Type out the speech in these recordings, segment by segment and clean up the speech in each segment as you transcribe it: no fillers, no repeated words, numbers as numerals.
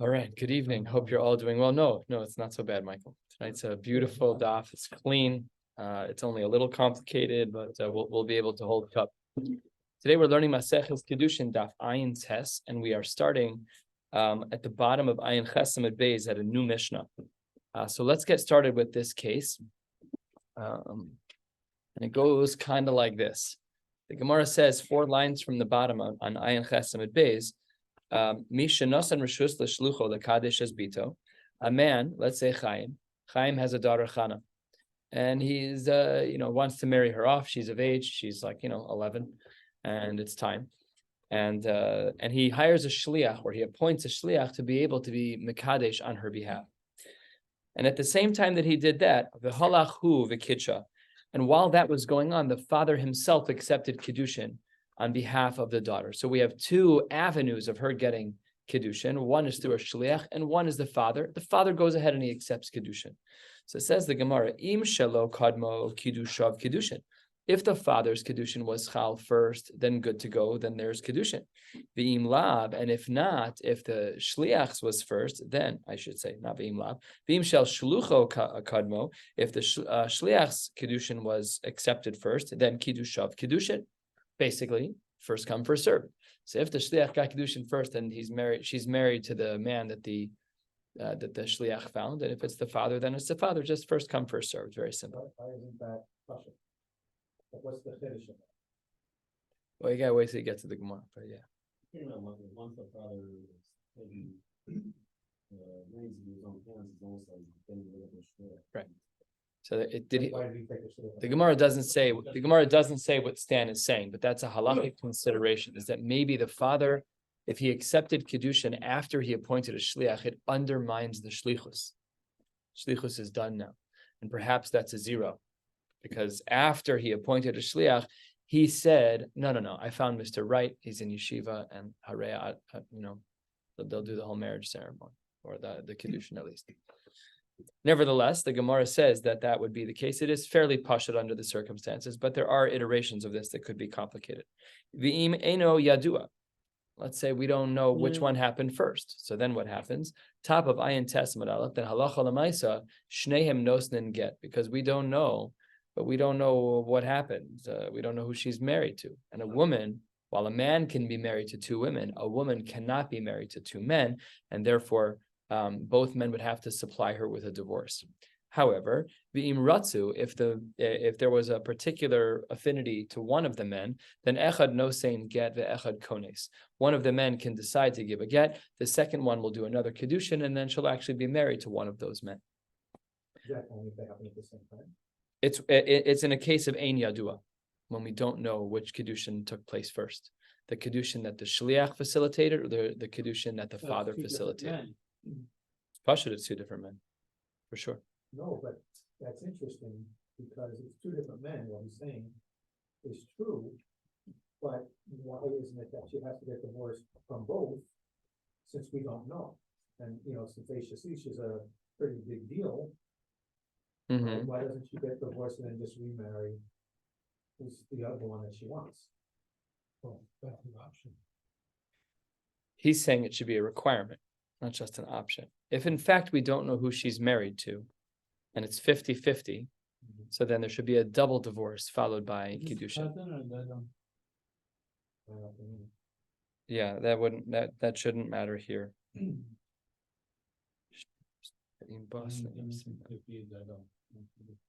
All right, good evening. Hope you're all doing well. No, it's not so bad, Michael. Tonight's a beautiful daf. It's clean. It's only a little complicated, but we'll be able to hold it up. Today we're learning Maseches Kiddushin Daf Ayin Tes, and we are starting at the bottom of Ayin Ches Amud Beis at a new Mishnah. So let's get started with this case. And it goes kind of like this. The Gemara says 4 lines from the bottom on Ayin Ches Amud Beis. A man, let's say Chaim has a daughter Chana, and he's wants to marry her off. She's of age, she's 11, and it's time. And he hires a shliach, or he appoints a shliach to be able to be mekadesh on her behalf. And at the same time that he did that, v'halachu v'kitsha, and while that was going on, the father himself accepted Kiddushin on behalf of the daughter. So we have 2 avenues of her getting Kiddushin. One is through a shliach, and one is the father. The father goes ahead and he accepts Kiddushin. So it says the Gemara, Im shelo kadmo kiddushav Kiddushin. If the father's Kiddushin was chal first, then good to go, then there's Kiddushin. V'im lab, and if not, if the shliach's was first, then, I should say, not v'im lab, v'im shel shlucho kadmo, if the shliach's Kiddushin was accepted first, then kiddushav Kiddushin. Basically, first come, first serve. So if the shliach got Kiddushin first, then she's married to the man that the shliach found, and if it's the father, then it's the father. Just first come, first serve. Very simple. Why isn't that Pasha? What's the Kiddushin? Well, you gotta wait till you get to the Gemara, but yeah. Once the father is taking reins in his own hands, it's almost like getting rid of the shliach. Right. So Why did he take a shliach? The Gemara doesn't say what Stan is saying, but that's a halachic consideration, is that maybe the father, if he accepted Kiddushin after he appointed a shliach, it undermines the shlichus. Shlichus is done now. And perhaps that's a 0. Because after he appointed a shliach, he said, no, I found Mr. Right, he's in yeshiva, and hareya, they'll do the whole marriage ceremony, or the Kiddushin at least. Nevertheless, the Gemara says that would be the case. It is fairly pashut under the circumstances, but there are iterations of this that could be complicated. V'im eno yadua. Let's say we don't know which one happened first. So then what happens? Top of Ayin Tes Amud Aleph, then halacha l'maisa shnehem nosnin get, because we don't know, but we don't know what happened. We don't know who she's married to. And a woman, while a man can be married to 2 women, a woman cannot be married to 2 men, and therefore both men would have to supply her with a divorce. However, v'im ratzu, if there was a particular affinity to one of the men, then echad nosein get ve'echad kones. One of the men can decide to give a get. The second one will do another Kiddushin, and then she'll actually be married to one of those men. Is that only if they happen at the same time? It's in a case of ein yadua, when we don't know which Kiddushin took place first. The Kiddushin that the shliach facilitated, or the Kiddushin that the father facilitated. Pashut, it's 2 different men, for sure. No, but that's interesting because it's 2 different men. What he's saying is true, but why isn't it that she has to get divorced from both, since we don't know? And since Aisha is a pretty big deal, Mm-hmm. why doesn't she get divorced and then just remarry who's the other one that she wants? Well, that's an option. He's saying it should be a requirement, not just an option. If in fact we don't know who she's married to, and it's 50-50, so then there should be a double divorce followed by Kiddushin. Yeah, that shouldn't matter here.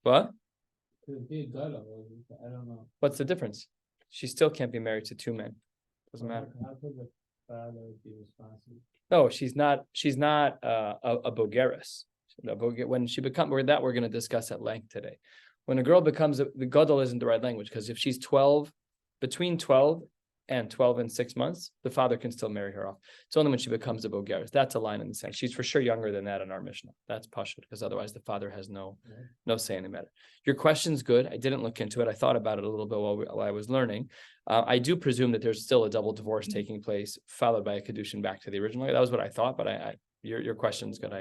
What? I don't know. What's the difference? She still can't be married to 2 men. Doesn't matter. How could the father be responsible? No, she's not a bogeres. When she becomes, we're going to discuss at length today. When a girl becomes the gadol isn't the right language, because if she's 12, between 12 and 12 and 6 months, the father can still marry her off. It's only when she becomes a bogeres. That's a line in the sand. She's for sure younger than that in our Mishnah. That's pashut, because otherwise the father has no say in the matter. Your question's good. I didn't look into it. I thought about it a little bit while I was learning. I do presume that there's still a double divorce taking place, followed by a Kiddushin back to the original. That was what I thought, but your question's good.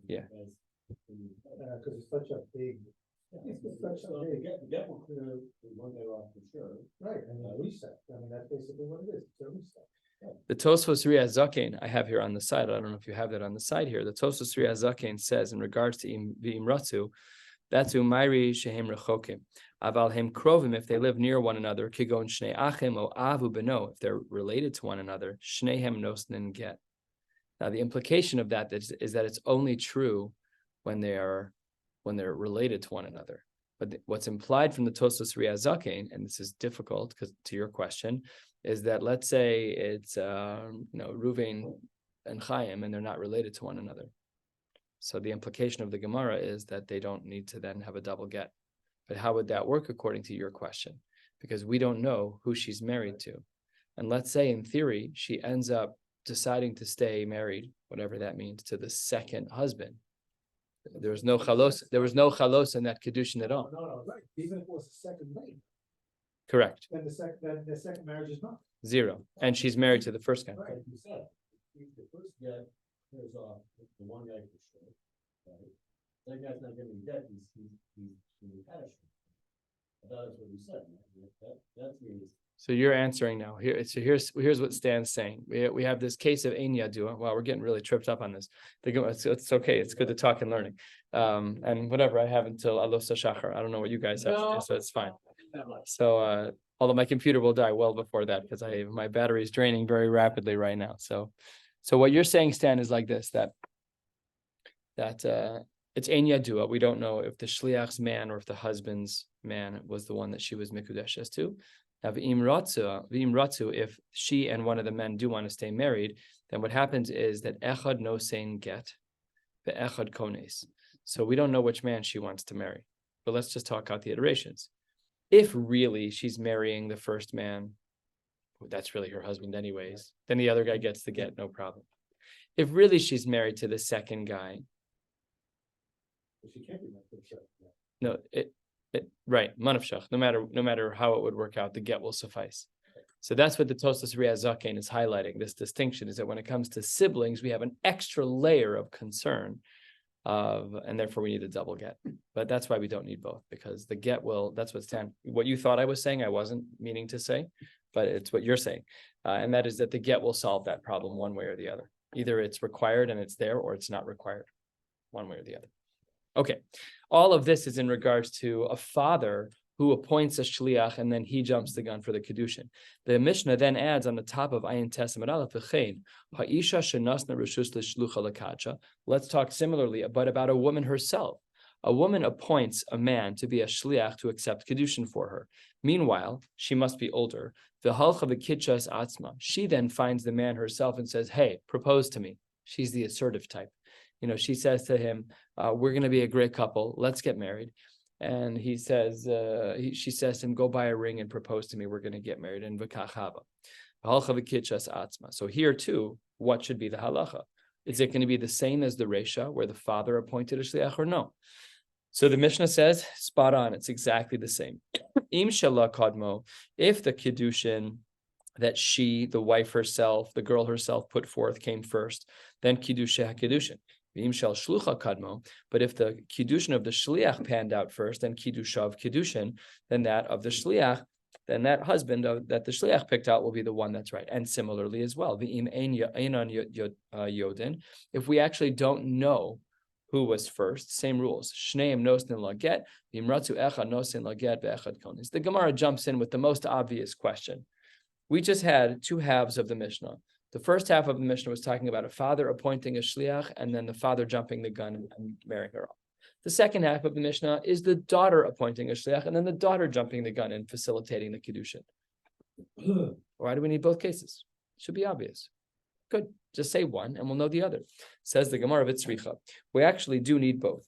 Yeah. Because it's such a big. Get will clear one day off for sure. Right, and a reset. I mean, that's basically what it is. It's a reset. The Tosfos Ri HaZaken I have here on the side. I don't know if you have that on the side here. The Tosfos Ri HaZaken says in regards to V'imratzu, that's Umayri Shehem Rechokim. Aval Hem Krovim, if they live near one another, Kigon Shnei Achim O Avu Beno, if they're related to one another, Shnehem Nosnin Get. Now the implication of that is that it's only true when they're related to one another. But what's implied from the Tosfos Ri HaZaken, and this is difficult because to your question, is that let's say it's Ruvain and Chaim, and they're not related to one another. So the implication of the Gemara is that they don't need to then have a double get. But how would that work according to your question? Because we don't know who she's married to. And let's say in theory, she ends up deciding to stay married, whatever that means, to the second husband. There was no chalos in that Kiddushin at all. No, right. Even if it was the second name. Correct. Then the second marriage is not. Zero. And she's married to the first guy. Right, you said, the first get, there's the one guy for sure, right? That guy's not getting debt, he's Karesh. I thought that's what you said, man. That's me. So you're answering now. Here's what Stan's saying. We have this case of Ein Yadua. Wow, we're getting really tripped up on this. It's okay. It's good to talk and learning. And whatever I have until Alos Shachar. I don't know what you guys have to do, so it's fine. So although my computer will die well before that because my battery is draining very rapidly right now. So what you're saying, Stan, is like this: that it's Ein Yadua. We don't know if the shliach's man or if the husband's man was the one that she was mikudeshes to. Now, v'imratzu, if she and one of the men do want to stay married, then what happens is that echad nosein get, the echad kones. So we don't know which man she wants to marry. But let's just talk out the iterations. If really she's marrying the first man, that's really her husband anyways, then the other guy gets the get, no problem. If really she's married to the second guy, She can't be married to the second guy. no, right, manavshach. No matter how it would work out, the get will suffice. So that's what the Tosfos Ri HaZaken is highlighting. This distinction is that when it comes to siblings, we have an extra layer of concern, and therefore we need a double get. But that's why we don't need both, because the get will. That's what you thought I was saying. I wasn't meaning to say, but it's what you're saying, and that is that the get will solve that problem one way or the other. Either it's required and it's there, or it's not required, one way or the other. Okay, all of this is in regards to a father who appoints a shliach and then he jumps the gun for the Kiddushin. The Mishnah then adds on the top of Ayin Tesem Aleph V'chein Ha'isha shenasna reshus l'shlucha l'kacha. Let's talk similarly about a woman herself. A woman appoints a man to be a shliach to accept Kiddushin for her. Meanwhile, she must be older. V'halcha v'kitchas atzma. She then finds the man herself and says, "Hey, propose to me." She's the assertive type. She says to him, "We're going to be a great couple. Let's get married." And he says, she says to him, "Go buy a ring and propose to me. We're going to get married." And so here too, what should be the halacha? Is it going to be the same as the Resha, where the father appointed a shliach, or no? So the Mishnah says, spot on. It's exactly the same. Im shala kadmo, if the Kiddushin that she, the wife herself, the girl herself put forth came first, then Kiddushin HaKiddushin. But if the Kiddushin of the Shliach panned out first, then Kiddush of Kiddushin, then that of the Shliach, then that husband that the Shliach picked out will be the one that's right. And similarly as well, if we actually don't know who was first, same rules. Shneim nosnin laget, v'imratzu echad nosnin laget ve'echad konis. The Gemara jumps in with the most obvious question. We just had two halves of the Mishnah. The first half of the Mishnah was talking about a father appointing a shliach and then the father jumping the gun and marrying her off. The second half of the Mishnah is the daughter appointing a shliach and then the daughter jumping the gun and facilitating the Kiddushin. Why do we need both cases? Should be obvious. Good. Just say one and we'll know the other. Says the Gemara Vitzricha. We actually do need both.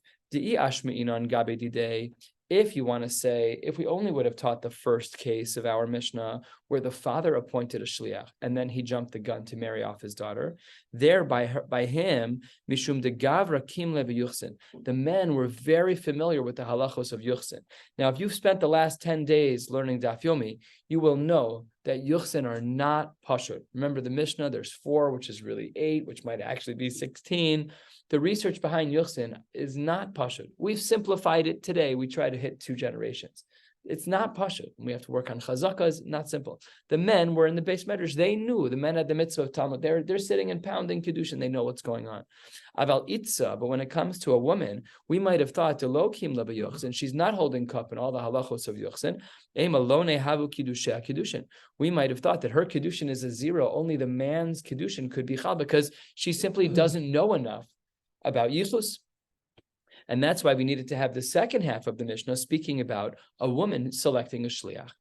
If you want to say, if we only would have taught the first case of our Mishnah, where the father appointed a shliach and then he jumped the gun to marry off his daughter, there by him, mishum de gavra kimle v'yuchsin, the men were very familiar with the halachos of yuchsin. Now, if you've spent the last 10 days learning Daf Yomi, you will know that yuchsin are not pashut. Remember the Mishnah, there's 4, which is really 8, which might actually be 16. The research behind yuchsin is not pashut. We've simplified it today. We try to hit 2 generations. It's not pashut. We have to work on chazakas, not simple. The men were in the base medrash. They knew. The men had the mitzvah of Talmud. They're sitting and pounding Kiddushin. They know what's going on. Aval itza, but when it comes to a woman, we might have thought to lokim leba yochsin. She's not holding cup in all the halachos of yochsin. Ema lone havu kiddushin. We might have thought that her Kiddushin is a zero. Only the man's Kiddushin could be chal because she simply doesn't know enough about yichus. And that's why we needed to have the second half of the Mishnah speaking about a woman selecting a shliach.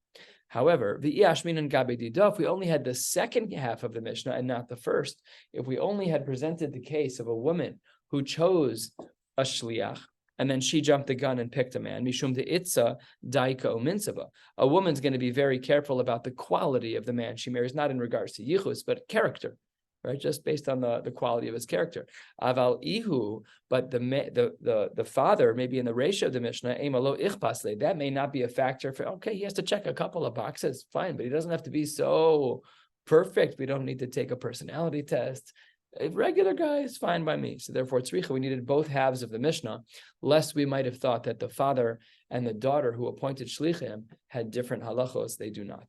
However, if we only had the second half of the Mishnah and not the first, if we only had presented the case of a woman who chose a shliach, and then she jumped the gun and picked a man, mishum de'itza daika uminsaba. A woman's going to be very careful about the quality of the man she marries, not in regards to yichus, but character. Right, just based on the quality of his character. Aval ihu, but the father, maybe in the ratio of the Mishnah, emalo ichpasle, that may not be a factor for, okay, he has to check a couple of boxes, fine, but he doesn't have to be so perfect. We don't need to take a personality test. A regular guy is fine by me. So therefore, tzricha, we needed both halves of the Mishnah, lest we might have thought that the father and the daughter who appointed shlichim had different halachos. They do not.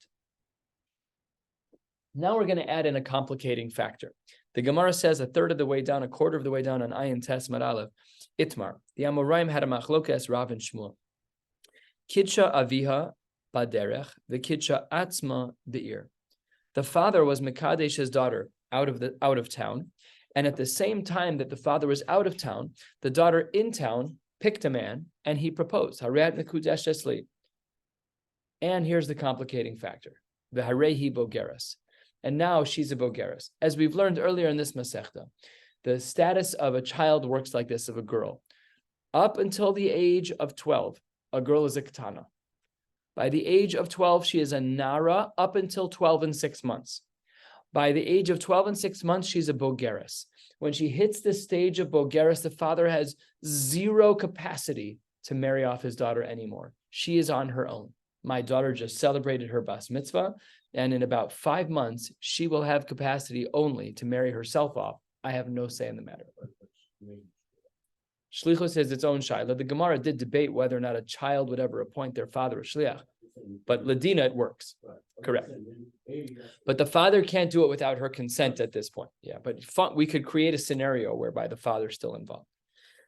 Now we're going to add in a complicating factor. The Gemara says a third of the way down, a quarter of the way down on Ayin Tes Mad Aleph, Itmar. The Amoraim had a machlokes Rav and Shmuel. Kidsha aviha baderech, the kidsha atzma be'ir. The father was Mekadesh, his daughter, out of town, and at the same time that the father was out of town, the daughter in town picked a man and he proposed. Hareat mekudesh esli. And here's the complicating factor: the harehi bogeras. And now she's a bogeres. As we've learned earlier in this Masechta, the status of a child works like this, of a girl. Up until the age of 12, a girl is a ketana. By the age of 12, she is a nara up until 12 and 6 months. By the age of 12 and 6 months, she's a bogeres. When she hits the stage of bogeres, the father has zero capacity to marry off his daughter anymore. She is on her own. My daughter just celebrated her bas mitzvah, and in about 5 months, she will have capacity only to marry herself off. I have no say in the matter. Shlichus has its own shaila. The Gemara did debate whether or not a child would ever appoint their father a shliach, but Ladina, it works. Correct. But the father can't do it without her consent at this point. Yeah, but we could create a scenario whereby the father's still involved.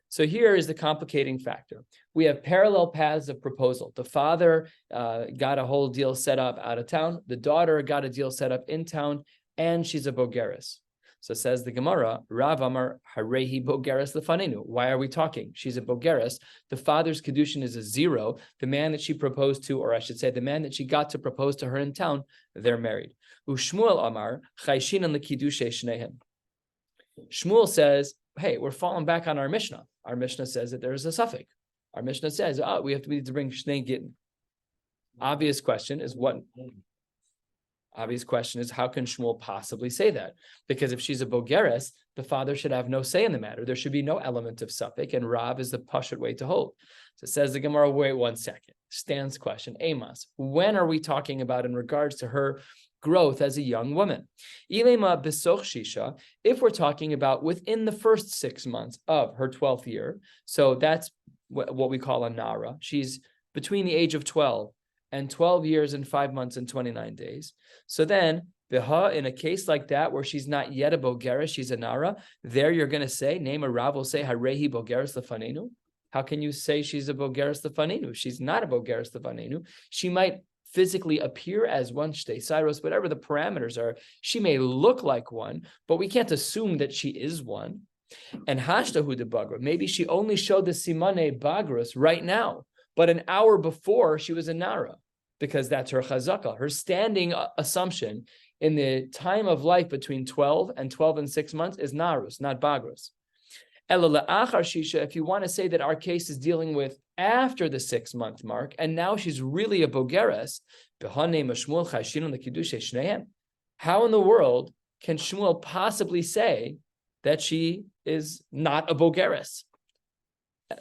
So here is the complicating factor. We have parallel paths of proposal. The father got a whole deal set up out of town. The daughter got a deal set up in town, and she's a bogeres. So says the Gemara, Rav Amar Harehi bogeres lefanenu. Why are we talking? She's a bogeres. The father's Kiddushin is a zero. The man that she proposed to, or I should say, the man that she got to propose to her in town, they're married. Ushmuel Amar Chayshinan lekidushe shnehem. Shmuel says, hey, we're falling back on our Mishnah. Our Mishnah says that there's a suffix. Our Mishnah says, we have to bring Shnei Gittin. Obvious question is how can Shmuel possibly say that? Because if she's a bogeres, the father should have no say in the matter. There should be no element of suffix, and Rav is the pashut way to hold. So it says the Gemara, wait 1 second. Stands question, Amos, when are we talking about in regards to her growth as a young woman? Ilema besoch shisha, if we're talking about within the first 6 months of her 12th year, so that's what we call a nara. She's between the age of 12 and 12 years and 5 months and 29 days. So then, Biha, in a case like that, where she's not yet a bogeres, she's a nara, there you're going to say, name a Rav will say, Harehi bogeres lefanenu. How can you say she's a bogeres lefanenu? She's not a bogeres lefanenu. She might physically appear as one, shtei sairos, whatever the parameters are. She may look like one, but we can't assume that she is one. And hashtahu de bagra, maybe she only showed the simane bagros right now, but an hour before she was a nara, because that's her chazaka. Her standing assumption in the time of life between 12 and 6 months is narus, not bagros. If you want to say that our case is dealing with after the 6 month mark, and now she's really a bogeres, how in the world can Shmuel possibly say that she is not a bogeres?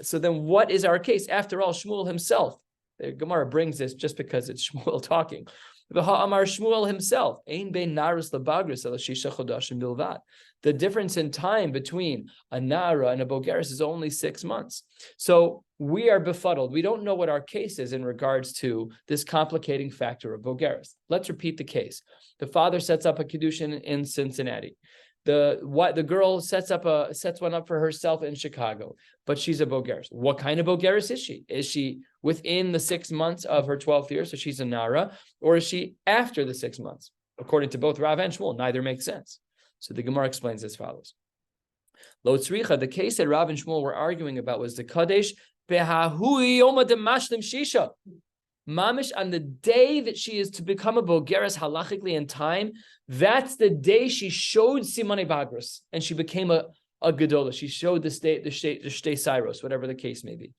So then what is our case? After all, Shmuel himself, the Gemara brings this just because it's Shmuel talking. V'ha'amar Shmuel himself, ein bein naris lebagris el shisha chodashim bilvad. The difference in time between a nara and a bogeres is only 6 months. So we are befuddled. We don't know what our case is in regards to this complicating factor of bogeres. Let's repeat the case. The father sets up a Kiddushin in Cincinnati. The girl sets one up for herself in Chicago, but she's a bogeres. What kind of bogeres is she? Is she within the 6 months of her 12th year, so she's a nara, or is she after the 6 months? According to both Rav and Shmuel, neither makes sense. So the Gemara explains as follows. Lo tzricha, the case that Rav and Shmuel were arguing about was the Kadesh behahui yoma demashlim shisha. Mamish, on the day that she is to become a bogeres halachically in time, that's the day she showed simane bagros, and she became a gedola. She showed the shtei sairos, whatever the case may be.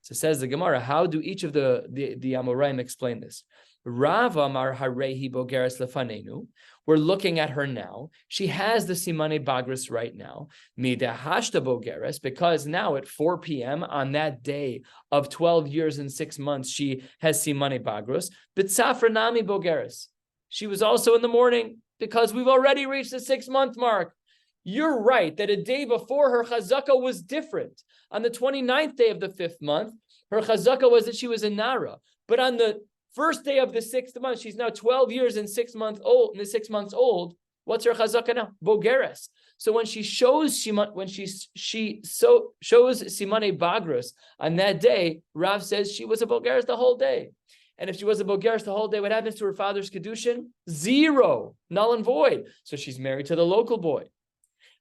So says the Gemara, how do each of the Amoraim explain this? Rav amar harehi bogeres lefanenu. We're looking at her now. She has the simane bagros right now. Midahashta bogeres, because now at 4 p.m. on that day of 12 years and 6 months, she has simane bagros. B'tzafra nami bogeres. She was also in the morning because we've already reached the 6-month mark. You're right that a day before her chazaka was different. On the 29th day of the 5th month, her chazaka was that she was a nara. But on the first day of the 6th month, she's now 12 years and 6 months old. In the 6 months old, what's her chazaka now? Bogeres. So when she shows shows simane bagros on that day, Rav says she was a bogeres the whole day. And if she was a bogeres the whole day, what happens to her father's Kiddushin? 0, null and void. So she's married to the local boy.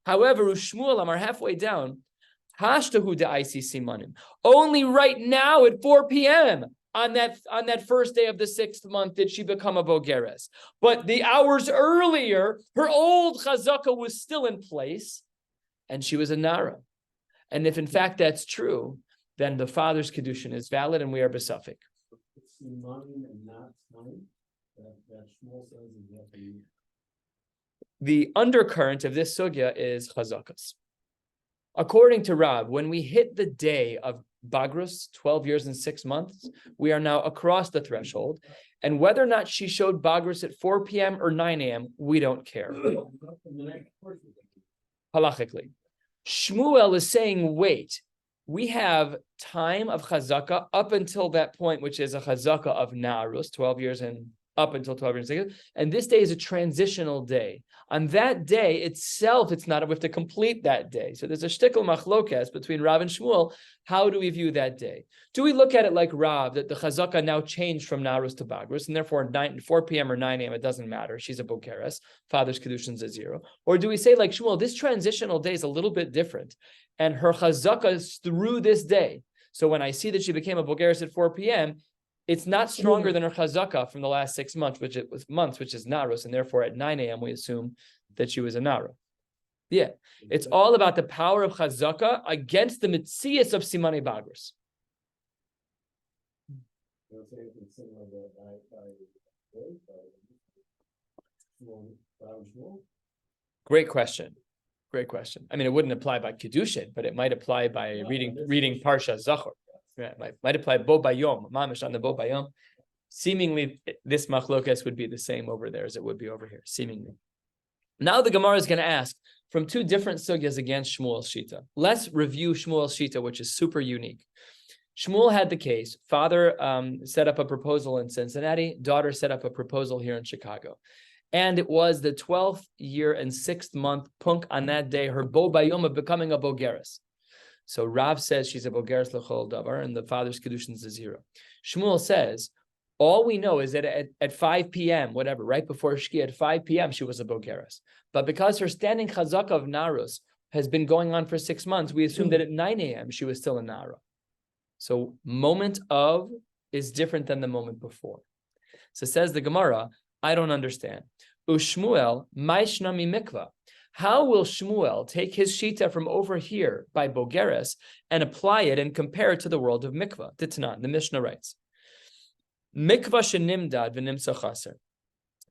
However, Shmuel Amar halfway down, Hashtahu da'isi simanim. Only right now at 4 p.m. on that first day of the 6th month did she become a bogeres. But the hours earlier, her old chazaka was still in place, and she was a nara. And if in fact that's true, then the father's Kiddushin is valid, and we are besafik. It's simanim and not simanim. That Shmuel says is what the The undercurrent of this sugya is chazakas. According to Rab, when we hit the day of Bagrus, 12 years and 6 months, we are now across the threshold. And whether or not she showed Bagrus at 4 p.m. or 9 a.m., we don't care. Halachically. Shmuel is saying, wait, we have time of chazaka up until that point, which is a chazaka of Na'arus, 12 years and up until 12 years ago. And this day is a transitional day. On that day itself, it's not, we have to complete that day. So there's a shtickle machlokes between Rav and Shmuel. How do we view that day? Do we look at it like Rav, that the chazaka now changed from Narus to Bagrus, and therefore 4 p.m. or 9 a.m., it doesn't matter. She's a bokeres. Father's Kiddushin's a 0. Or do we say like Shmuel, this transitional day is a little bit different, and her chazaka is through this day. So when I see that she became a bokeres at 4 p.m., it's not stronger than her chazaka from the last 6 months, which is Narus, and therefore at 9 a.m. we assume that she was a Nara. Yeah, it's all about the power of chazaka against the mitzias of Simane Bagrus. Great question. Great question. I mean, it wouldn't apply by Kiddushin, but it might apply by reading Parsha Zachor. Yeah, might apply Bo Bayom, Mamish on the Bo Bayom. Seemingly, this machlokes would be the same over there as it would be over here, seemingly. Now the Gemara is going to ask from two different sugyas against Shmuel's Shita. Let's review Shmuel's Shita, which is super unique. Shmuel had the case. Father set up a proposal in Cincinnati. Daughter set up a proposal here in Chicago. And it was the 12th year and 6th month punk on that day, her Bo Bayom of becoming a Bogeres. So Rav says she's a Bogeres L'chol Davar, and the father's Kiddushin is a 0. Shmuel says, all we know is that at 5 p.m., whatever, right before Shkia, at 5 p.m., she was a Bogeres. But because her standing chazaka of Narus has been going on for 6 months, we assume that at 9 a.m., she was still a Nara. So moment of is different than the moment before. So says the Gemara, I don't understand. Ushmuel, maishnami mikva. How will Shmuel take his shita from over here by Bogeres and apply it and compare it to the world of mikvah? Titnan, the Mishnah writes, mikvah shenimdad v'nimsa chaser.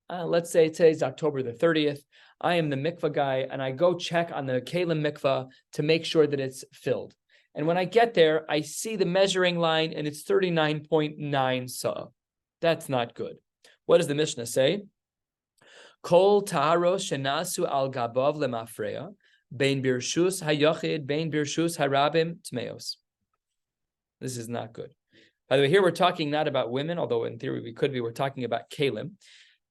Let's say today's October the 30th. I am the mikvah guy, and I go check on the Kalim mikvah to make sure that it's filled. And when I get there, I see the measuring line, and it's 39.9 sa. That's not good. What does the Mishnah say? Kol taharo shenasu al gabav lemafreya, bein birshus hayochid, bein birshus harabim tmeos. This is not good. By the way, here we're talking not about women, although in theory we could be. We're talking about kalim.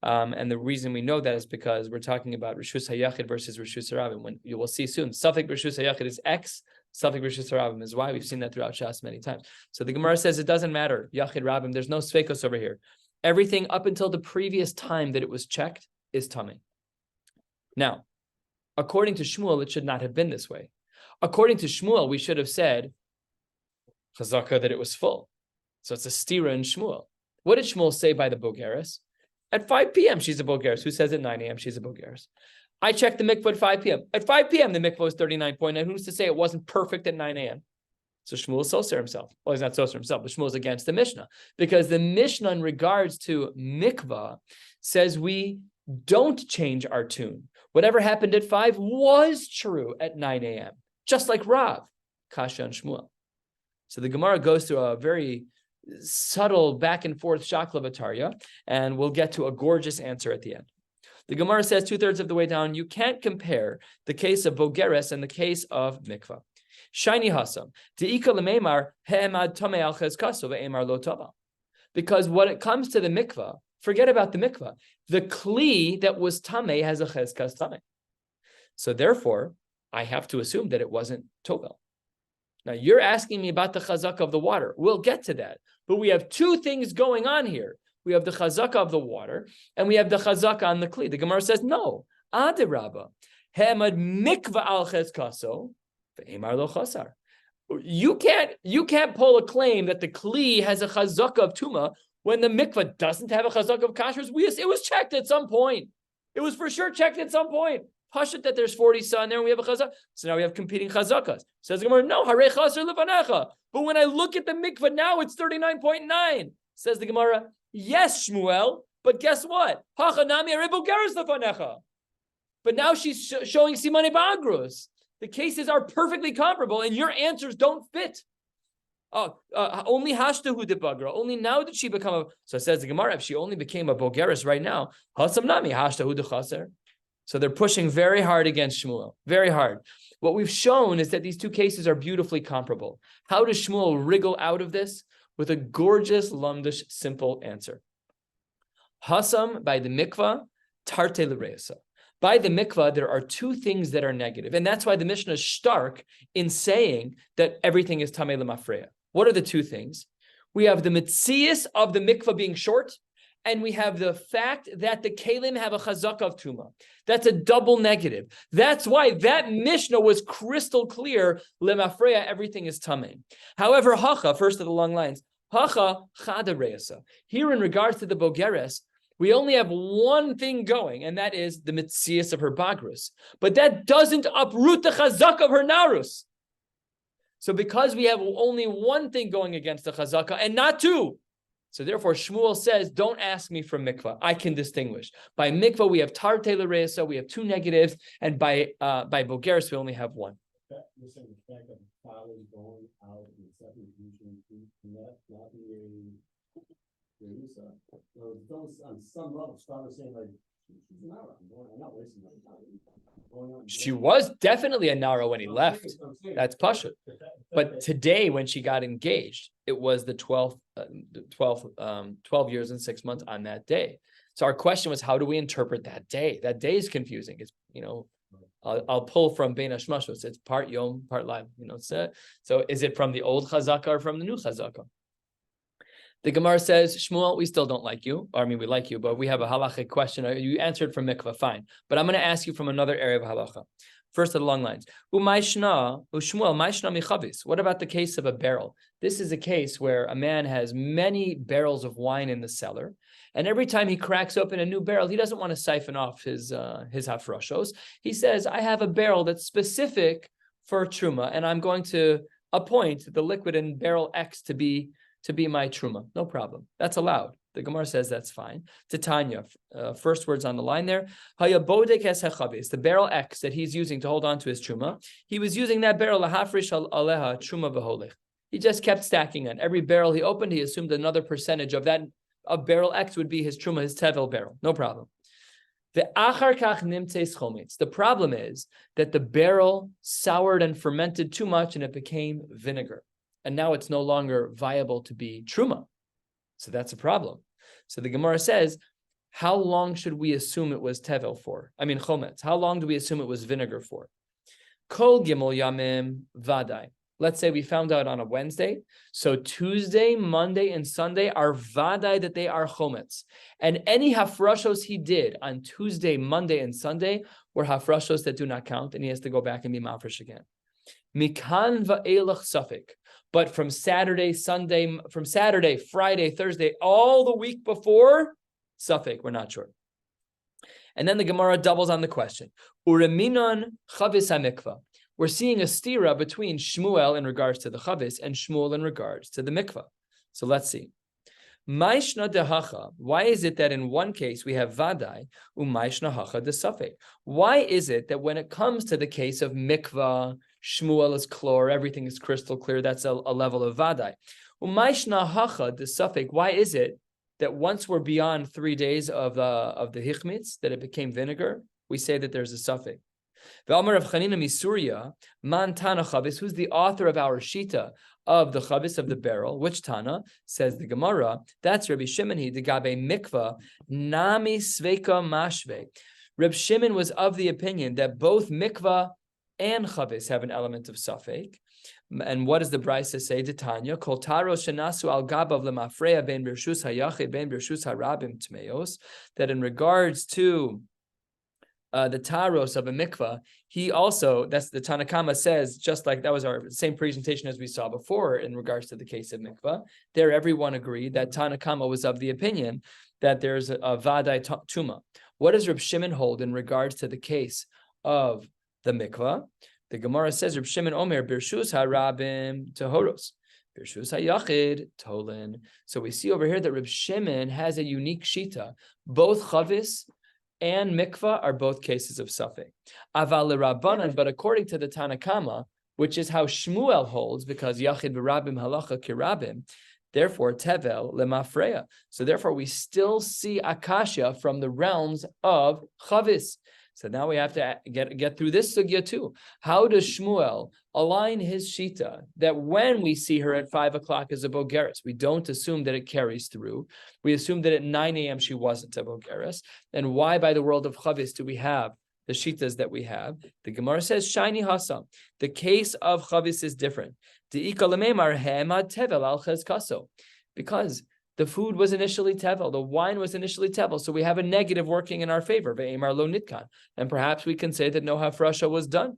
And the reason we know that is because we're talking about Rishus HaYachid versus Rishus HaRabim. When you will see soon, Safek Rishus HaYachid is X, Safek Rishus HaRabim is Y. We've seen that throughout Shas many times. So the Gemara says it doesn't matter, Yachid Rabim, there's no Sveikos over here. Everything up until the previous time that it was checked is Tamei. Now, according to Shmuel, it should not have been this way. According to Shmuel, we should have said, Chazaka, that it was full. So it's a stira in Shmuel. What did Shmuel say by the Bogeres? At 5 p.m., she's a Bogeres. Who says at 9 a.m. she's a Bogeres? I checked the mikvah at 5 p.m. At 5 p.m., the mikvah was 39.9. Who's to say it wasn't perfect at 9 a.m.? So Shmuel is soser himself. Well, he's not soser himself, but Shmuel is against the Mishnah. Because the Mishnah in regards to mikvah says we don't change our tune. Whatever happened at 5 was true at 9 a.m. Just like Rav, Kasha and Shmuel. So the Gemara goes through a very subtle back and forth shaklavatariya, and we'll get to a gorgeous answer at the end. The Gemara says 2/3 of the way down, you can't compare the case of Bogeres and the case of mikvah. Shiny hasam. Because when it comes to the mikvah, forget about the mikvah. The kli that was tamei has a cheskas tamei. So therefore, I have to assume that it wasn't tovel. Now, you're asking me about the chazaka of the water. We'll get to that. But we have two things going on here. We have the chazaka of the water, and we have the chazaka on the kli. The Gemara says, no. Adirabba. Hemad mikva al cheskaso, ve'emar lo chasar. You can't pull a claim that the kli has a chazaka of tuma when the mikvah doesn't have a chazaka of kashrus. It was checked at some point. It was for sure checked at some point. Pashut that there's 40 sun there, and we have a chazaka. So now we have competing chazakas. Says the Gemara, no, harei chaser lefanecha. But when I look at the mikvah now, it's 39.9. Says the Gemara, yes, Shmuel, but guess what? Hachanami harei bogeres lefanecha. But now she's showing simane ba'agrus. The cases are perfectly comparable, and your answers don't fit. Only hashtahu de bagra. Only now did she become a. So says the Gemara, if she only became a bogeres right now, hasamnami hashtahu de chaser. So they're pushing very hard against Shmuel, very hard. What we've shown is that these two cases are beautifully comparable. How does Shmuel wriggle out of this? With a gorgeous, lumdish, simple answer. Hasam, by the mikvah, tarte l'reisa. By the mikvah, there are two things that are negative. And that's why the Mishnah is stark in saying that everything is tamei l'mafreya. What are the two things? We have the mitzias of the mikvah being short, and we have the fact that the kalim have a chazaka of tuma. That's a double negative. That's why that Mishnah was crystal clear. Lemafreya, everything is tamei. However, hacha, first of the long lines, hacha chada reisa. Here, in regards to the bogeres, we only have one thing going, and that is the mitzias of her bagrus. But that doesn't uproot the chazaka of her narus. So because we have only one thing going against the chazaka and not two, so therefore, Shmuel says, don't ask me from mikvah. I can distinguish. By mikvah, we have tarte l'reisa, we have two negatives, and by bogeres, we only have one. You're saying the fact that the father is going out in the second division, not the don't on some level start saying like, she's an hour. I'm not wasting my time. She was definitely a nara when he left. That's pashut. But today, when she got engaged, it was the 12 years and 6 months on that day. So our question was, how do we interpret that day? That day is confusing. It's, I'll pull from Bein Hashmashos. It's part Yom, part Live. So is it from the old chazaka or from the new chazaka? The Gemara says, Shmuel, we still don't like you. Or, we like you, but we have a halachic question. You answered from mikvah, fine. But I'm going to ask you from another area of halacha. First of the long lines. What about the case of a barrel? This is a case where a man has many barrels of wine in the cellar, and every time he cracks open a new barrel, he doesn't want to siphon off his hafroshos. He says, I have a barrel that's specific for truma, and I'm going to appoint the liquid in barrel X to be my truma. No problem. That's allowed. The Gemara says that's fine. Titania, first words on the line there. The barrel X that he's using to hold on to his truma, he was using that barrel lahafrish aleha truma v'holech. He just kept stacking it. Every barrel he opened, he assumed another percentage of that of barrel X would be his truma, his tevel barrel, no problem. The problem is that the barrel soured and fermented too much and it became vinegar. And now it's no longer viable to be truma. So that's a problem. So the Gemara says, how long should we assume it was tevel for? Chometz. How long do we assume it was vinegar for? Kol gimel yamim vadai. Let's say we found out on a Wednesday. So Tuesday, Monday, and Sunday are vadai that they are chometz. And any hafrashos he did on Tuesday, Monday, and Sunday were hafrashos that do not count, and he has to go back and be mafresh again. Mikan va'elach safek. But from Saturday, Friday, Thursday, all the week before, safek, we're not sure. And then the Gemara doubles on the question. Ureminon chavis hamikvah. We're seeing a stira between Shmuel in regards to the chavis and Shmuel in regards to the mikvah. So let's see. Maishna dehacha. Why is it that in one case we have vadai, umaishna hacha de safek? Why is it that when it comes to the case of mikvah, Shmuel is chlor, everything is crystal clear, that's a level of vadai. Umaishna hacha de safek. Why is it that once we're beyond 3 days of the hichmitz, that it became vinegar, we say that there's a safek? V'amar Rav Chanina Misuria, man Tana Chavis, who's the author of our shita of the chavis of the barrel? Which Tana? Says the Gemara. That's Rabbi Shimon. He degabe mikvah nami sveka mashve. Rabbi Shimon was of the opinion that both mikvah and chavis have an element of safek. And what does the Brisa say? Tanya kol taro shenasu al gabav lemafreya ben birshus hayachid ben birshus harabim tmeos. That in regards to the taros of a mikvah, he also, that's the Tanakama says, just like that was our same presentation as we saw before in regards to the case of mikvah, there everyone agreed that Tanakama was of the opinion that there's a vadai tuma. What does Reb Shimon hold in regards to the case of the mikvah? The Gemara says, Reb Shimon Omer, Birshus harabim tehoros. Birshus hayachid tolin. So we see over here that Reb Shimon has a unique shita. Both chavis and mikvah are both cases of safek. Aval l'Rabbanan, but according to the Tanakama, which is how Shmuel holds, because yachid v'rabim halacha kirabim, therefore tevel lemafreya. So therefore we still see akasha from the realms of chavis. So now we have to get through this sugya too. How does Shmuel align his shita that when we see her at 5 o'clock as a bogeres, we don't assume that it carries through. We assume that at 9 a.m. she wasn't a bogeres. And why by the world of chavis do we have the shitas that we have? The Gemara says, shiny hasam. The case of chavis is different. Because the food was initially tevel, the wine was initially tevel, so we have a negative working in our favor. Ve'emar lo nitkan, and perhaps we can say that no hafrasha was done.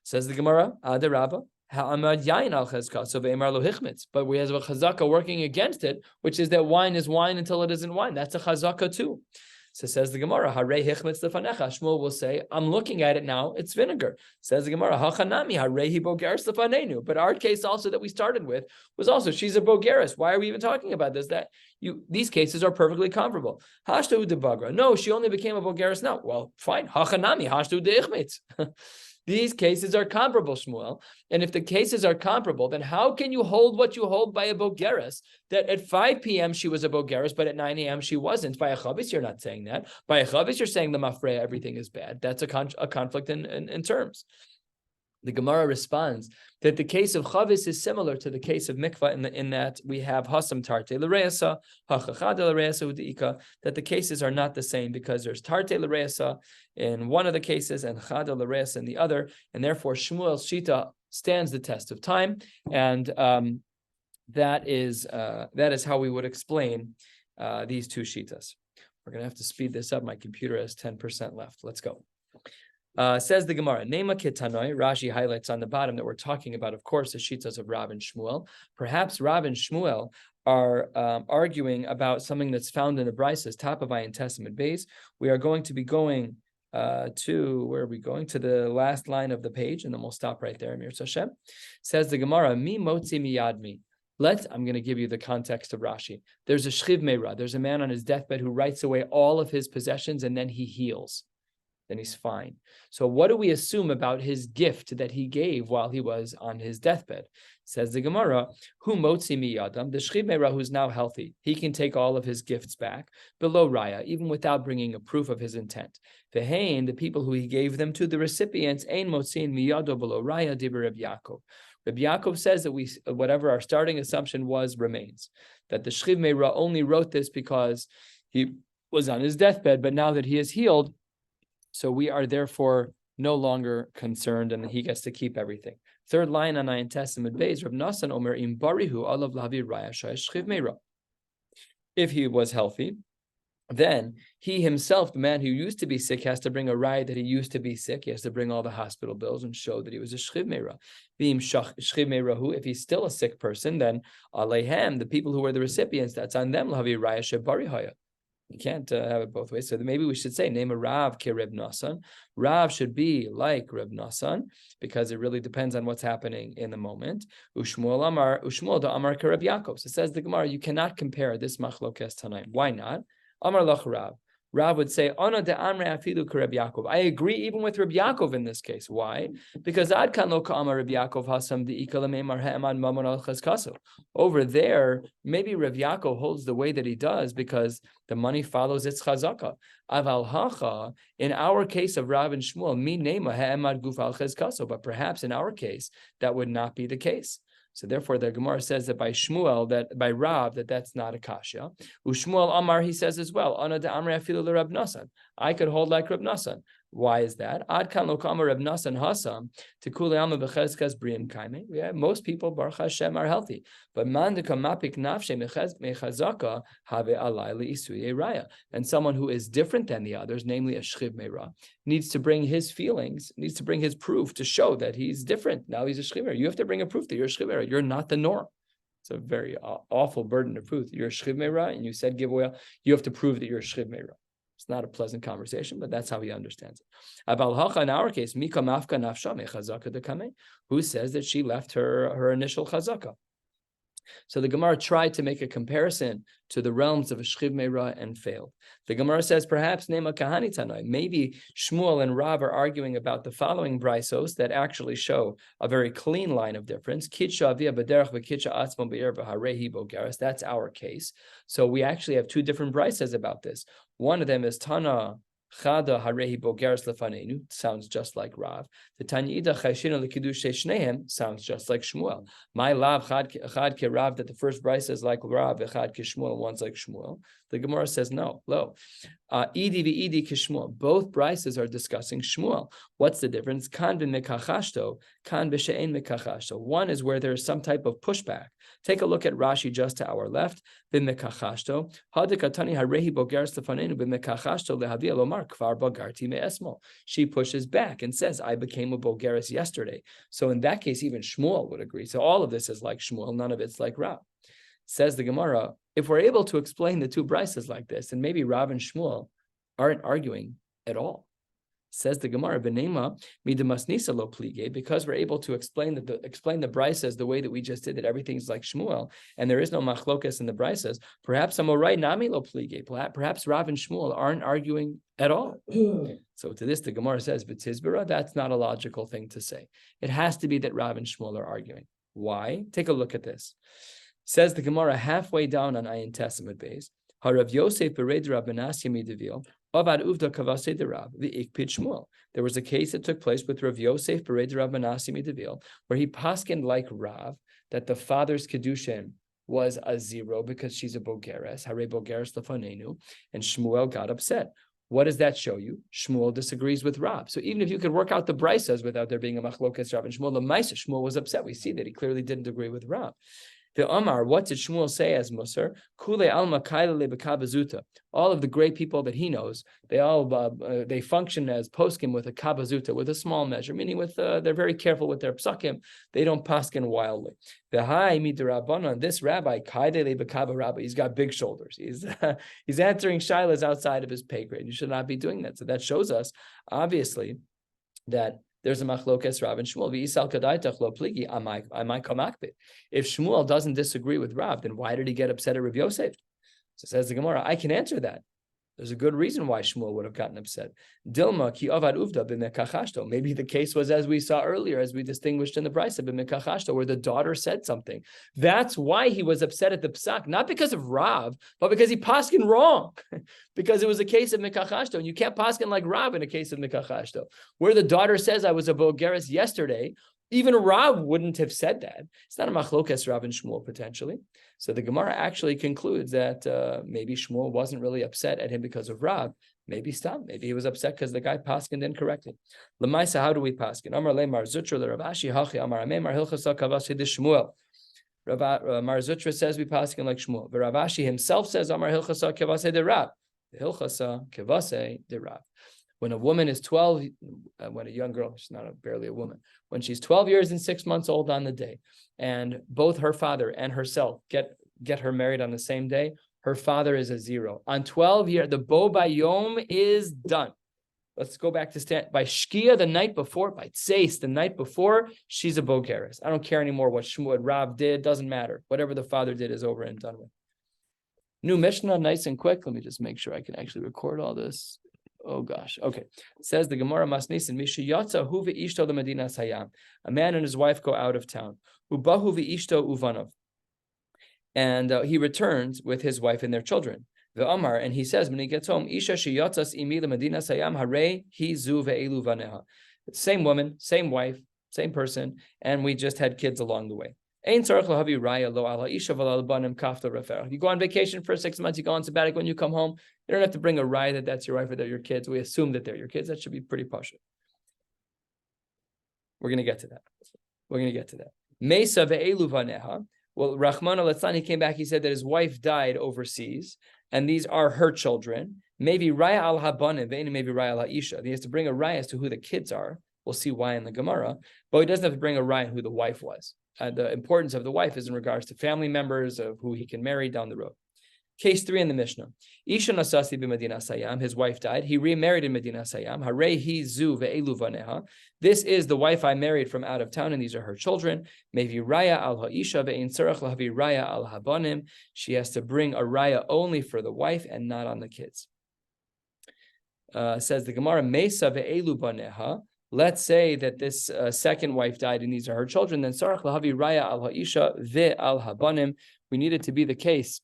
Says the Gemara, Adarabba, ha'amad yain al chezkaso ve'emar lo hichmitz. But we have a chazaka working against it, which is that wine is wine until it isn't wine. That's a chazaka too. So says the Gemara, Harei hichmitz lefanecha. Shmuel will say, I'm looking at it now, it's vinegar. Says the Gemara, Hachanami, Harei hi bogeres lefanenu. But our case also that we started with was also, she's a bogeres. Why are we even talking about this? These cases are perfectly comparable. Hashtu de bagra. No, she only became a bogeres now. Well, fine. Hachanami, hashtu de ichmitz. These cases are comparable, Shmuel. And if the cases are comparable, then how can you hold what you hold by a bogeres, that at 5 p.m. she was a bogeres, but at 9 a.m. she wasn't? By a chavis, you're not saying that. By a chavis, you're saying the mafreya, everything is bad. That's a conflict in terms. The Gemara responds that the case of chavis is similar to the case of mikvah in that we have hasam tarte l'reasa, hachachad l'reasa u'deika, that the cases are not the same because there's tarte l'reasa in one of the cases and chad l'reasa in the other, and therefore Shmuel's shita stands the test of time, and that is how we would explain these two shitas. We're going to have to speed this up. My computer has 10% left. Let's go. Says the Gemara, Nema Ketanoi, Rashi highlights on the bottom that we're talking about, of course, the shitas of Rav and Shmuel. Perhaps Rav and Shmuel are arguing about something that's found in the Brises, top of Ayin Testament base. We are going to be going to, where are we going? To the last line of the page, and then we'll stop right there, Mir Hashem. Says the Gemara, Mi motzi miyad mi. I'm going to give you the context of Rashi. There's a shchiv meira. There's a man on his deathbed who writes away all of his possessions, and then he heals. then he's fine. So what do we assume about his gift that he gave while he was on his deathbed? Says the Gemara, Hu motzi miyadam, the Shchiv Meira who's now healthy, he can take all of his gifts back, below raya, even without bringing a proof of his intent. Vehein, the people who he gave them to, the recipients, ein motzin miyado below raya diber Reb Yaakov. Reb Yaakov says that whatever our starting assumption was remains, that the Shchiv Meira only wrote this because he was on his deathbed, but now that he is healed, so we are therefore no longer concerned, and he gets to keep everything. Third line on Ayin Testament Beis, Reb Nasan Omer im barihu alav lavi raya shayish shchiv meira. If he was healthy, then he himself, the man who used to be sick, has to bring a raya that he used to be sick. He has to bring all the hospital bills and show that he was a shchiv meira. V'im shchiv meirahu, if he's still a sick person, then aleihem, the people who were the recipients, that's on them lavi raya shebarihaya. You can't have it both ways. So maybe we should say, name a Rav ke Reb Nasan. Rav should be like Reb Nasan, because it really depends on what's happening in the moment. Ushmuel da Amar ke Reb Yaakov. So it says the Gemara, you cannot compare this machlokes tanaim. Why not? Amar lach Rav. Rav would say, Ana de Amre afilu ke Reb Yaakov. I agree even with Reb Yaakov in this case. Why? Because Ad kan lo ka'amar Reb Yaakov hasam de ikalamei marhe'eman mamon al chazkaso. Over there, maybe Reb Yaakov holds the way that he does because the money follows its chazaka. Aval hacha, in our case of Rav and Shmuel, mi nema he'emad guf al chazkaso. But perhaps in our case, that would not be the case. So therefore, the Gemara says that by Shmuel, that by Rav, that's not a kasha. Ushmuel Amar, he says as well, Ana de Amre afilu Reb Nasan. I could hold like Reb Nasan. Why is that? Ad kan lo kama Reb Nasan hasam tekule alma bechezkas briim kaime. Yeah, most people Baruch Hashem are healthy, but man de kamapik nafshe mechazaka have alai leisuye raya. And someone who is different than the others, namely a shchiv meira, needs to bring his feelings, needs to bring his proof to show that he's different. Now he's a shchiv meira. You have to bring a proof that you're a shchiv meira. You're not the norm. It's a very awful burden to prove that you're a shchiv meira, and you said give oil. You have to prove that you're a shchiv meira. It's not a pleasant conversation, but that's how he understands it. Abal hacha, in our case, mika mafka nafsha mechazaka dekame, who says that she left her initial chazaka. So the Gemara tried to make a comparison to the realms of a shchiv meira and failed. The Gemara says perhaps nema kahani tanoi. Maybe Shmuel and Rav are arguing about the following brisos that actually show a very clean line of difference. Kitcha avia b'derech v'kitcha atzmo be'er v'harehi bogeres. That's our case. So we actually have two different brisos about this. One of them is Tana Chada Harehi Bogeres Lefanenu, sounds just like Rav. The Tanyida Chayshina Lekidushe Shnehem sounds just like Shmuel. My Lav Chad Ke Rav, that the first brisa is like Rav, Chad Ke Shmuel, one's like Shmuel. The Gemara says no, lo. Idi v'idi ke Shmuel. Both brises are discussing Shmuel. What's the difference? Kan b'mekachashto, kan b'she'en mekachashto. One is where there's some type of pushback. Take a look at Rashi just to our left. B'mekachashto, hadikatani harehi bogeres lefanenu b'mekachashto lehavia lomar kvar bogarti me'esmo. She pushes back and says, I became a bogeres yesterday. So in that case, even Shmuel would agree. So all of this is like Shmuel, none of it's like Rav. Says the Gemara, if we're able to explain the two brises like this, and maybe Rav and Shmuel aren't arguing at all. Says the Gemara, Benema midamasnisa lo plige, because we're able to explain the brises the way that we just did, that everything's like Shmuel, and there is no machlokas in the brises. Perhaps amorai nami lo plige. Perhaps Rav and Shmuel aren't arguing at all. So to this, the Gemara says, B'tizbara, that's not a logical thing to say. It has to be that Rav and Shmuel are arguing. Why? Take a look at this. Says the Gemara halfway down on Ayin Testament Beis, Harav Yosef bered Rab Menashe midivil, Avad Uvda Kavase de Rab, the Ikpid Shmuel. There was a case that took place with Rav Yosef bered Rab Menashe midivil, where he paskined like Rav, that the father's Kiddushin was a zero because she's a Bogeres, Hare Bogeres Lefanenu, and Shmuel got upset. What does that show you? Shmuel disagrees with Rav. So even if you could work out the brisas without there being a machlokas Rav and Shmuel, the Maisa Shmuel was upset. We see that he clearly didn't agree with Rav. The Omar, what did Shmuel say as Musar? Kule alma kailele b'kabazuta. All of the great people that he knows, they function as poskim with a kabazuta, with a small measure, meaning with they're very careful with their psakim. They don't paskin wildly. The high midrabanan, this rabbi kailele b'kaba rabbi, he's got big shoulders. He's answering shilas outside of his pay grade. You should not be doing that. So that shows us obviously that there's a machlokas Rav and Shmuel. V'isal kadaitach lo pligi amai kamakbit. If Shmuel doesn't disagree with Rav, then why did he get upset at Rav Yosef? So says the Gemara, I can answer that. There's a good reason why Shmuel would have gotten upset. Dilma ki avad uvda b'mekachashto. Maybe the case was as we saw earlier, as we distinguished in the Brisa b'mekachashto, where the daughter said something. That's why he was upset at the psak, not because of Rav, but because he paskin wrong, because it was a case of mekachashto, and you can't paskin like Rav in a case of mekachashto, where the daughter says, "I was a bogeres yesterday." Even Rav wouldn't have said that. It's not a machlokas Rav and Shmuel potentially. So the Gemara actually concludes that maybe Shmuel wasn't really upset at him because of Rav. Maybe stop. Maybe he was upset because the guy paskined incorrectly. Lemaisa, how do we paskin? Amar le Mar Zutra le Rav Ashi hachi Amar Amei Mar Hilchasa Kavas Hidish Shmuel. Mar Zutra says we paskin like Shmuel. But Rav Ashi himself says Amar Hilchasa Kavase de Rav. Hilchasa Kavase de Rav. When a woman is 12, when a young girl, she's not barely a woman, when she's 12 years and 6 months old on the day, and both her father and herself get her married on the same day, her father is a 0. On 12 years, the bo bayom is done. Let's go back to by Shkia the night before, by Tseis the night before, she's a bogeres. I don't care anymore what Shmuel Rav did, doesn't matter. Whatever the father did is over and done with. New Mishnah, nice and quick. Let me just make sure I can actually record all this. Oh gosh. Okay. It says the Gemara Masnisin Misha Yatza Hu ve'ishto leMedina Sayam. A man and his wife go out of town. Ubahu ve'ishto uvanov. And he returns with his wife and their children. Ve'amar, and he says when he gets home, Isha sheyatzas imi leMedina Sayam hare hi zu ve'elu vaneha. Same woman, same wife, same person, and we just had kids along the way. You go on vacation for 6 months, you go on sabbatical, when you come home, you don't have to bring a raya that that's your wife or they're your kids. We assume that they're your kids. That should be pretty posh. We're going to get to that. Mesa ve'elu vaneha. Well, Rahman al-Latzan, he came back, he said that his wife died overseas, and these are her children. Maybe raya al-habanim, maybe raya al-ha'isha. He has to bring a raya as to who the kids are. We'll see why in the Gemara, but he doesn't have to bring a raya who the wife was. The importance of the wife is in regards to family members of who he can marry down the road. Case 3 in the Mishnah. Isha nasasi b'Medina Sayam. His wife died. He remarried in Medina Sayam. Harei hi zu ve'elu vaneha. This is the wife I married from out of town, and these are her children. Mevi raya al ha'isha ve'in tzarech lahavi raya al habanim. She has to bring a raya only for the wife and not on the kids. Says the Gemara, Mesa ve'elu vaneha. Let's say that this second wife died and these are her children, then sarach lahavi raya al ha'isha ve al habanim. We need it to be the case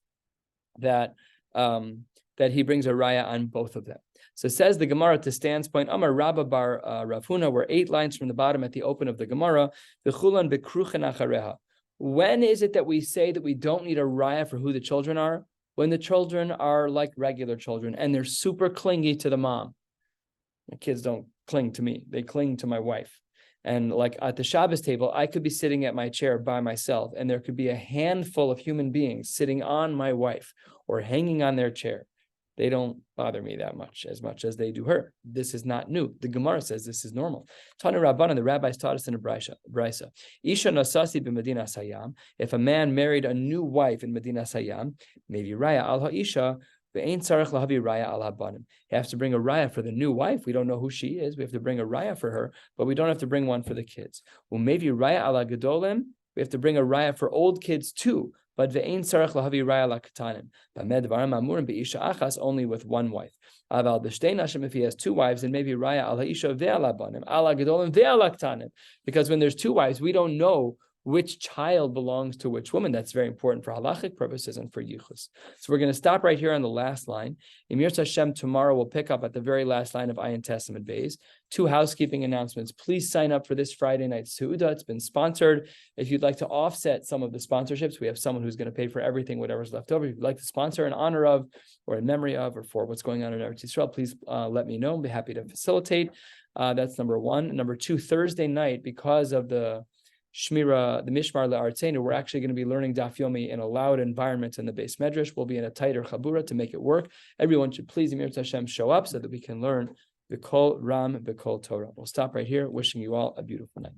that he brings a raya on both of them. So says the Gemara to Stan's point, Amar Rabba bar Rav Huna, we're 8 lines from the bottom at the open of the Gemara. V'chulan b'kruchen achareha. When is it that we say that we don't need a raya for who the children are? When the children are like regular children and they're super clingy to the mom. The kids don't cling to me, they cling to my wife. And like at the Shabbos table, I could be sitting at my chair by myself, and there could be a handful of human beings sitting on my wife or hanging on their chair. They don't bother me that much as they do her. This is not new. The Gemara says this is normal. Tana Rabbanan, the rabbis taught us in a brisa. Isha nasasi b'Medina Sayam. If a man married a new wife in Medina Sayam, maybe raya al ha'isha. He has to bring a raya for the new wife. We don't know who she is. We have to bring a raya for her, but we don't have to bring one for the kids. Well, maybe raya ala gedolim. We have to bring a raya for old kids too. But ve'ein tzarech lahavi raya la katanim. B'med dvarim amurim be'isha achas, only with one wife. Aval b'shtei nashim, if he has 2 wives, then maybe raya ala isha ve'ala banim, ala gedolim ve'ala katanim. Because when there's 2 wives, we don't know which child belongs to which woman. That's very important for halachic purposes and for yichus. So we're going to stop right here on the last line. Emir Hashem, tomorrow we'll pick up at the very last line of Ayin Testament Bays. 2 housekeeping announcements. Please sign up for this Friday night Seudah. It's been sponsored. If you'd like to offset some of the sponsorships, we have someone who's going to pay for everything, whatever's left over. If you'd like to sponsor in honor of, or in memory of, or for what's going on in Eretz Yisrael, please let me know. I'll be happy to facilitate. That's number 1. Number 2, Thursday night, because of the Shmira, the Mishmar Le'artzeinu, we're actually going to be learning Daf Yomi in a loud environment in the base medrash. We'll be in a tighter chabura to make it work. Everyone should please, Emir Hashem, show up so that we can learn B'kol Ram, B'kol Torah. We'll stop right here, wishing you all a beautiful night.